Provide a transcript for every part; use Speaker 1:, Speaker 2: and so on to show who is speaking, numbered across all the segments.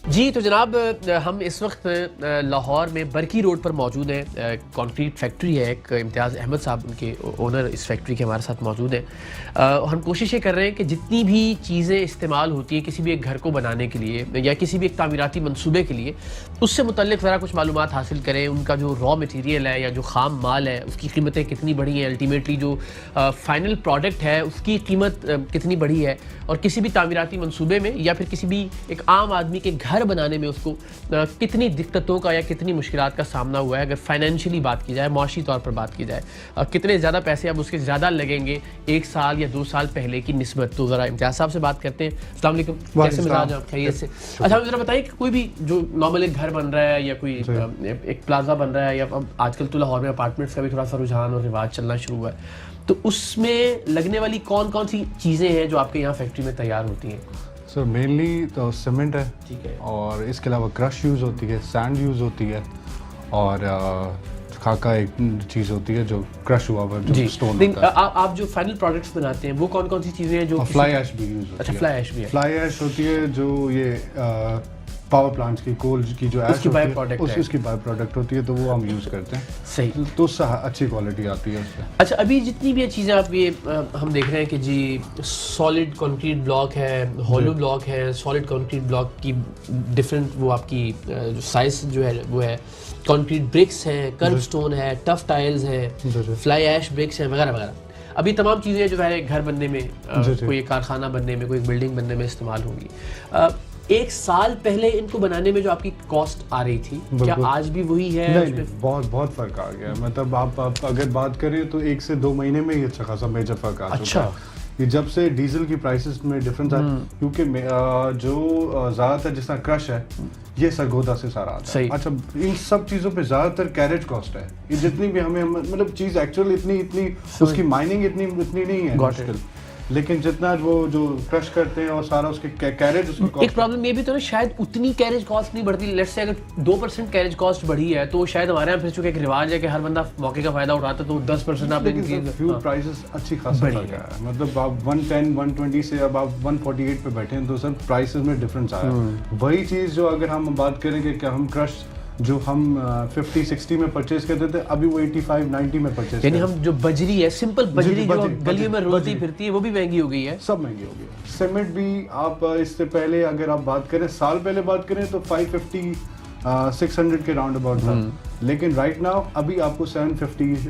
Speaker 1: जी तो जनाब हम इस वक्त लाहौर में बरकी रोड पर मौजूद हैं। कंक्रीट फैक्ट्री है एक, इम्तियाज़ अहमद साहब उनके ओनर इस फैक्ट्री के हमारे साथ मौजूद हैं। हम कोशिश ये कर रहे हैं कि जितनी भी चीज़ें इस्तेमाल होती हैं किसी भी एक घर को बनाने के लिए या किसी भी एक तामीराती मंसूबे के लिए, उससे मुतल्लिक ज़रा कुछ मालूमात हासिल करें। उनका जो रॉ मटीरियल है या जो ख़ाम माल है उसकी कीमतें कितनी बढ़ी हैं, अल्टीमेटली जो फ़ाइनल प्रोडक्ट है उसकी कीमत कितनी बढ़ी है, और किसी भी तामीराती मंसूबे में या फिर किसी भी एक आम आदमी के घर बनाने में उसको कितनी दिक्कतों का या कितनी मुश्किलात का सामना हुआ है। अगर फाइनेंशियली बात की जाए, माशी तौर पर बात की जाए, कितने ज़्यादा पैसे अब उसके ज़्यादा लगेंगे 1 साल या 2 साल पहले की निस्बत। तो ज़रा इम्तियाज़ साहब से बात करते हैं। अस्सलाम वालेकुम, कैसे मिजाज आप, खैरियत से? अच्छा ज़रा बताइए कि कोई भी जो नॉर्मल एक घर बन रहा है या कोई एक प्लाजा बन रहा है, या अब आजकल तो लाहौर में अपार्टमेंट्स का भी थोड़ा सा रुझान और रिवाज चलना शुरू हुआ है, तो उसमें लगने वाली कौन कौन सी चीज़ें हैं जो आपके यहाँ फैक्ट्री में तैयार होती हैं?
Speaker 2: सर मेनली तो सीमेंट है,
Speaker 1: ठीक है,
Speaker 2: और इसके अलावा क्रश यूज़ होती है, सैंड यूज़ होती है, और खाका एक चीज़ होती है जो क्रश हुआ हुआ जो स्टोन होता है।
Speaker 1: आप जो फाइनल प्रोडक्ट्स बनाते हैं वो कौन कौन सी चीज़ें हैं जो
Speaker 2: फ्लाई ऐश भी यूज़ होती है।
Speaker 1: अच्छा, फ्लाई ऐश भी है।
Speaker 2: फ्लाई ऐश होती है जो ये पावर प्लांट्स की कोल की जो ऐश होती है उसकी बाय प्रोडक्ट होती है, तो वो हम यूज़ करते हैं।
Speaker 1: सही,
Speaker 2: तो उससे अच्छी क्वालिटी आती है उससे।
Speaker 1: अच्छा, अभी जितनी भी चीज़ें आप ये हम देख रहे हैं कि जी सॉलिड कंक्रीट ब्लॉक है, हॉलो ब्लॉक है, सॉलिड कंक्रीट ब्लॉक की डिफरेंट वो आपकी जो साइज जो है वो है, कंक्रीट ब्रिक्स हैं, कर्व स्टोन है, टफ टाइल्स है, फ्लाई ऐश ब्रिक्स हैं, वगैरह वगैरह। अभी तमाम चीज़ें जो है घर बनने में, कोई कारखाना बनने में, कोई बिल्डिंग बनने में इस्तेमाल होंगी। 1 साल पहले इनको बनाने में जो आपकी कॉस्ट आ रही थी, क्या आज भी वही है?
Speaker 2: नहीं, बहुत फ़र्क आ गया है। मतलब आप अगर बात करें तो 1 से 2 महीने में ही अच्छा खासा मेजर फ़र्क आ चुका है। ये जब से डीजल की प्राइसेस में डिफरेंस आया, क्योंकि जो ज़्यादातर जिस तरह क्रश है ये सरगोदा से सारा आता है। अच्छा, इन सब चीज़ों पे ज़्यादातर कैरेज कॉस्ट है। ये जितनी भी हमें मतलब चीज़ एक्चुअली इतनी उसकी माइनिंग इतनी नहीं है मुश्किल, लेकिन जितना वो जो क्रश करते हैं और सारा उसके कैरेज उसकी कॉस्ट।
Speaker 1: एक प्रॉब्लम ये भी तो ना, शायद उतनी कैरेज कॉस्ट नहीं बढ़ती। लेट्स से अगर 2% कैरेज कॉस्ट बढ़ी है तो शायद हमारे यहाँ फिर चूंकि एक रिवाज है कि हर बंदा मौके का फायदा उठाता है, तो 10% आप
Speaker 2: फ्यूल प्राइसेस अच्छी खासा बढ़ गया है। मतलब आप 110 120 से अब आप 148 पे बैठे हैं, तो सर प्राइसेस में डिफरेंस आया। वही चीज़ जो अगर हम बात करेंगे कि हम क्रश जो हम 50-60 में परचेज करते थे, अभी वो 85-90 में परचेज,
Speaker 1: यानी हम जो बजरी है, सिंपल बजरी जो गलियों में रोती फिरती है, वो भी महंगी हो गई है।
Speaker 2: सब महंगी हो गई है। सीमेंट भी आप इससे पहले अगर आप बात करें, साल पहले बात करें तो 550-600 के राउंड अबाउट था, लेकिन राइट नाउ अभी आपको 750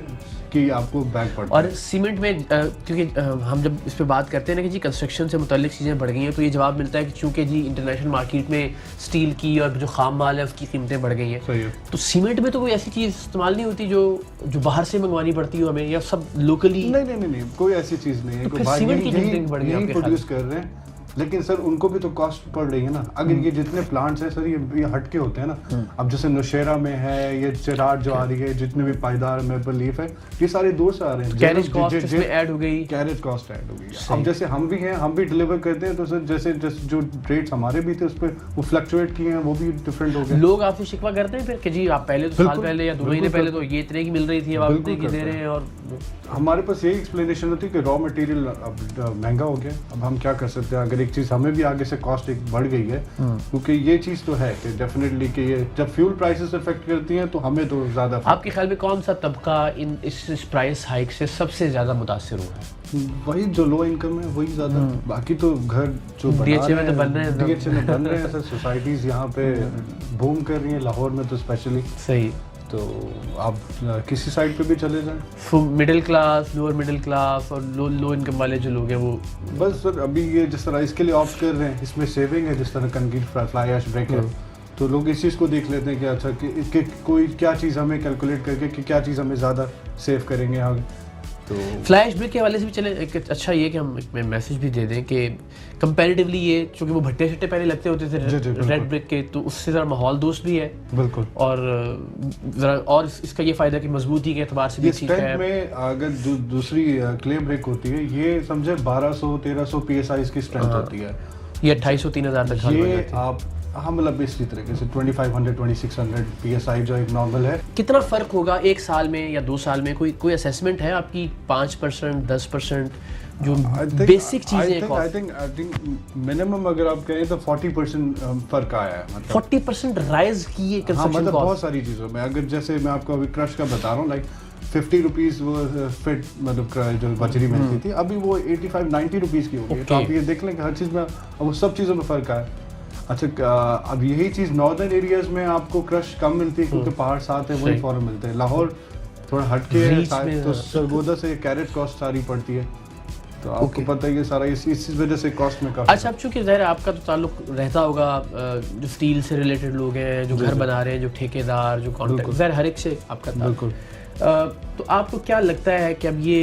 Speaker 2: की आपको बैग पड़ता है।
Speaker 1: और सीमेंट में क्योंकि हम जब इस पे बात करते हैं ना कि जी कंस्ट्रक्शन से मुताल्लिक चीज़ें बढ़ गई हैं, तो ये जवाब मिलता है कि चूँकि जी इंटरनेशनल मार्केट में स्टील की और जो खाम माल है उसकी कीमतें बढ़ गई हैं।
Speaker 2: सही है।
Speaker 1: तो सीमेंट में तो कोई ऐसी चीज़ इस्तेमाल नहीं होती जो बाहर से मंगवानी पड़ती हो हमें, या सब लोकली?
Speaker 2: नहीं, कोई ऐसी चीज़ नहीं है।
Speaker 1: तो सीमेंट की कीमतें बढ़ गई,
Speaker 2: प्रोड्यूस कर रहे हैं, लेकिन सर उनको भी तो कॉस्ट पड़ रही है ना। अगर ये जितने प्लांट्स हैं सर ये हटके होते हैं ना, अब जैसे नौशेरा में है, ये चिराग जो आ रही है, जितने भी पायदार मेपल लीफ है, ये सारे दूर से आ रहे हैं।
Speaker 1: कैरेज कॉस्ट इसमें ऐड हो गई,
Speaker 2: कैरेज कॉस्ट ऐड हो गई। अब जैसे हम भी हैं, हम भी डिलीवर करते हैं, तो सर जैसे जो रेट्स हमारे भी थे उस पर वो फ्लक्चुएट किए हैं, वो भी डिफरेंट हो गए।
Speaker 1: लोग आपसे शिकवा करते हैं फिर कि जी आप पहले तो साल पहले या 2 महीने पहले तो ये इतने की मिल रही थी, अब आप इतने की दे रहे हैं। और
Speaker 2: हमारे पास यही एक्सप्लेनेशन होती है कि रॉ मटेरियल अब महंगा हो गया, अब हम क्या कर सकते हैं। अगर एक चीज़ हमें भी आगे से कॉस्ट एक बढ़ गई है, क्योंकि ये चीज़ तो है कि डेफिनेटली कि ये जब फ्यूल प्राइसेस इफेक्ट करती हैं तो हमें तो ज़्यादा।
Speaker 1: आपके ख्याल में कौन सा तबका इस प्राइस हाइक से सबसे ज़्यादा मुतासिर हुआ है?
Speaker 2: वही जो लो इनकम है वही ज़्यादा। बाकी तो घर जो
Speaker 1: DHA में तो बन रहे हैं,
Speaker 2: DHA में बन रहे हैं सर। सोसाइटीज़ यहाँ पे बूम कर रही हैं, लाहौर में तो स्पेशली।
Speaker 1: सही,
Speaker 2: तो आप किसी साइड पे भी चले जाएं,
Speaker 1: middle class, lower middle class और लो इनकम वाले जो लोग हैं वो
Speaker 2: बस सर अभी ये जिस तरह इसके लिए ऑप्ट कर रहे हैं, इसमें सेविंग है, जिस तरह कंक्रीट फ्लाई ऐश ब्रेक है, तो लोग इस चीज़ को देख लेते हैं कि अच्छा कि कोई क्या चीज़ हमें कैलकुलेट करके कि क्या चीज़ हमें ज़्यादा सेव करेंगे आगे। तो
Speaker 1: फ्लाई ऐश ब्रिक के हवाले से भी चले एक अच्छा ये कि हम एक मैसेज भी दे दें कि कंपैरेटिवली ये, चूँकि वो भट्टे शट्टे पहले लगते होते थे रेड ब्रिक के, तो उससे ज़रा माहौल दोस्त भी है।
Speaker 2: बिल्कुल।
Speaker 1: और ज़रा और इसका ये फ़ायदा कि मजबूती के एतबार से भी ठीक है।
Speaker 2: में अगर दूसरी क्ले ब्रिक होती है, ये समझे 1200-1300 PSI की स्ट्रेंथ होती है,
Speaker 1: ये 2500-3000 तक
Speaker 2: ये आप हाँ मतलब इसी तरीके से 2500-2600 PSI जो एक नॉर्मल है।
Speaker 1: कितना फ़र्क होगा 1 साल में या 2 साल में? कोई असेसमेंट है आपकी? 5%, 10%, जो बेसिक चीजें
Speaker 2: आई थिंक मिनिमम अगर आप कहें तो 40% फर्क आया है, मतलब
Speaker 1: 40% राइज की ये
Speaker 2: हाँ,
Speaker 1: कंस्ट्रक्शन
Speaker 2: मतलब बहुत
Speaker 1: कॉस्ट।
Speaker 2: सारी चीज़ों में। अगर जैसे मैं आपको अभी क्रश का बता रहा हूँ, लाइक 50 रुपीज़ वो फिट मतलब जो बजरी मिलती थी, अभी वो 85-90 रुपीज़ की हो गई है। तो आप ये देख लें कि हर चीज़ में अब वो सब चीज़ों में फ़र्क आया। अच्छा, अब यही चीज़ नॉर्दर्न एरियाज़ में आपको क्रश कम मिलती है क्योंकि पहाड़ साथ है, वही फॉरन मिलते हैं। लाहौर थोड़ा हटके है तो सरगोदा से कैरेट कॉस्ट सारी पड़ती है, तो आपको पता है ये सारा इस वजह से कॉस्ट में काफी।
Speaker 1: अच्छा, अब चूंकि ज़ाहिर है आपका तो ताल्लुक रहता होगा जो स्टील से रिलेटेड लोग हैं, जो घर बना रहे हैं, जो ठेकेदार, जो कॉन्ट्रैक्ट, ज़ाहिर हर एक से आपका
Speaker 2: बिल्कुल।
Speaker 1: तो आपको क्या लगता है कि अब ये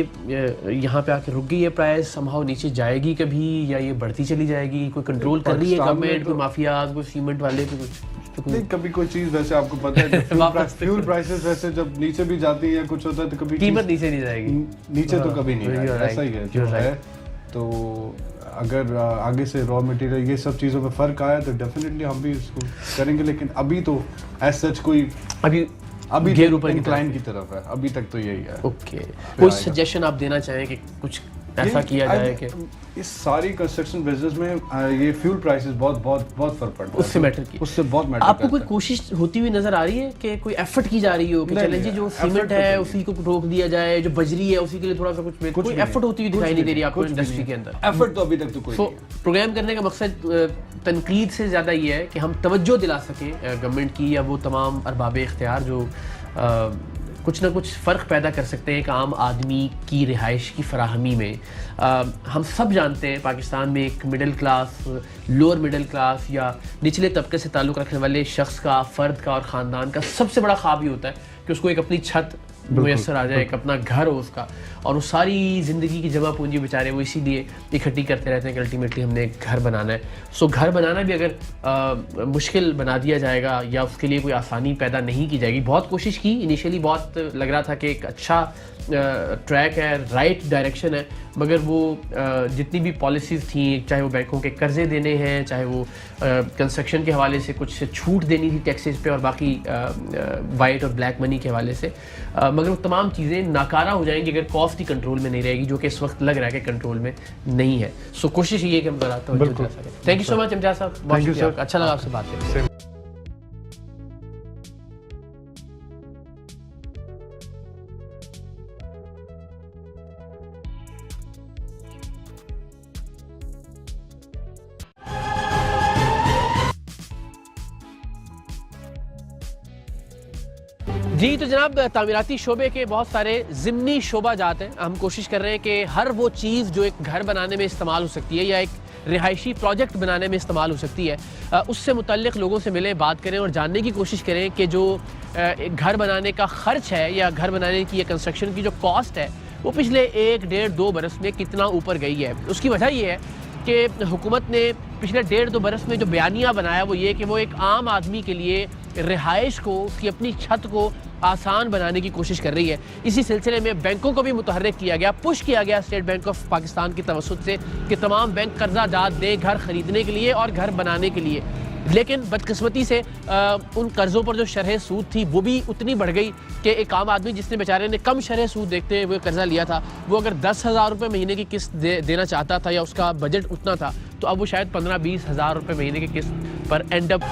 Speaker 1: यहाँ पे आके रुक गई है प्राइस, समहाउ नीचे जाएगी कभी, या ये बढ़ती चली जाएगी? कोई कंट्रोल कर रही है गवर्नमेंट, कोई माफियाज, कोई सीमेंट वाले, कुछ
Speaker 2: नहीं, कभी कोई चीज वैसे आपको पता है फ्यूल प्राइसेस वैसे जब नीचे भी जाती है कुछ होता है तो कभी
Speaker 1: कीमत नीचे नहीं जाएगी,
Speaker 2: नीचे तो कभी नहीं आएगी, ऐसा ही है जो है। तो अगर आगे से रॉ मटेरियल ये सब चीज़ों में फ़र्क आया तो डेफिनेटली हम भी इसको करेंगे, लेकिन अभी तो एज सच कोई अभी
Speaker 1: गेयर ऊपर
Speaker 2: इंक्लाइन की तरफ है, अभी तक तो यही है।
Speaker 1: ओके, कोई सजेशन आप देना चाहें कि कुछ ऐसा किया जाए कि
Speaker 2: इस सारी कंस्ट्रक्शन बिजनेस में ये फ्यूल प्राइसेस बहुत फर्क पड़ता है,
Speaker 1: उससे मैटर की
Speaker 2: उससे बहुत मैटर
Speaker 1: आपको कोई कोशिश होती हुई नजर आ रही है कि कोई एफर्ट की जा रही हो कि चलें जी जो सीमेंट है उसी को रोक दिया जाए, जो बजरी है उसी के लिए थोड़ा सा कुछ कोई एफर्ट होती हुई दिखाई नहीं दे रही आपको इंडस्ट्री के अंदर?
Speaker 2: एफर्ट तो अभी तक तो कोई नहीं है।
Speaker 1: प्रोग्राम करने का मकसद तनकीद से ज़्यादा ये है कि हम तवज्जो दिला सकें गवर्नमेंट की या वो तमाम अरबाब इख्तियार जो कुछ ना कुछ फ़र्क पैदा कर सकते हैं एक आम आदमी की रिहाइश की फराहमी में। हम सब जानते हैं पाकिस्तान में एक middle class, lower middle class या निचले तबके से ताल्लुक़ रखने वाले शख्स का, फ़र्द का और ख़ानदान का सबसे बड़ा ख्वाब ये होता है कि उसको एक अपनी छत मुयसर आ जाए, एक अपना घर हो उसका, और वो सारी ज़िंदगी की जमा पूंजी बेचारे वो इसीलिए इकट्ठी करते रहते हैं कि अल्टीमेटली हमने एक घर बनाना है। सो घर बनाना भी अगर मुश्किल बना दिया जाएगा या उसके लिए कोई आसानी पैदा नहीं की जाएगी, बहुत कोशिश की इनिशियली, बहुत लग रहा था कि एक अच्छा ट्रैक है, राइट डायरेक्शन है, मगर वो जितनी भी पॉलिसीज़ थी, चाहे वो बैंकों के कर्जे देने हैं, चाहे वो कंस्ट्रक्शन के हवाले से कुछ छूट देनी थी टैक्सेस पे और बाकी वाइट और ब्लैक मनी के हवाले से, मगर वो तमाम चीज़ें नाकारा हो जाएंगी अगर कॉस्ट ही कंट्रोल में नहीं रहेगी, जो कि इस वक्त लग रहा है कि कंट्रोल में नहीं है। सो कोशिश ये है कि हम कराते हैं। थैंक यू सो मच इम्तियाज़ साहब, बहुत शुक्रिया, अच्छा लगा आपसे बात करके। जी तो जनाब, तामीराती शोबे के बहुत सारे ज़िमनी शोबा जात हैं। हम कोशिश कर रहे हैं कि हर वो चीज़ जो एक घर बनाने में इस्तेमाल हो सकती है या एक रिहायशी प्रोजेक्ट बनाने में इस्तेमाल हो सकती है, उससे मुतल्लिक़ लोगों से मिलें, बात करें और जानने की कोशिश करें कि जो एक घर बनाने का ख़र्च है या घर बनाने की या कंस्ट्रक्शन की जो कॉस्ट है वो पिछले 1, 1.5, 2 बरस में कितना ऊपर गई है। उसकी वजह ये है कि हुकूमत ने पिछले 1.5-2 बरस में जो बयानिया बनाया वो ये कि वो एक आम आदमी के लिए रिहाइश को, उसकी अपनी छत को आसान बनाने की कोशिश कर रही है। इसी सिलसिले में बैंकों को भी मुतहर्रिक किया गया, पुश किया गया स्टेट बैंक ऑफ पाकिस्तान की तवस्सुत से कि तमाम बैंक कर्जा दाद दें घर ख़रीदने के लिए और घर बनाने के लिए। लेकिन बदकिस्मती से उन कर्ज़ों पर जो शरह सूद थी वो भी उतनी बढ़ गई कि एक आम आदमी जिसने बेचारे ने कम शरह सूद देखते हुए कर्जा लिया था, वो अगर 10,000 रुपये महीने की किस्त देना चाहता था या उसका बजट उतना था, तो अब वो शायद 15-20 हज़ार रुपये महीने की किस्त पर एंड अप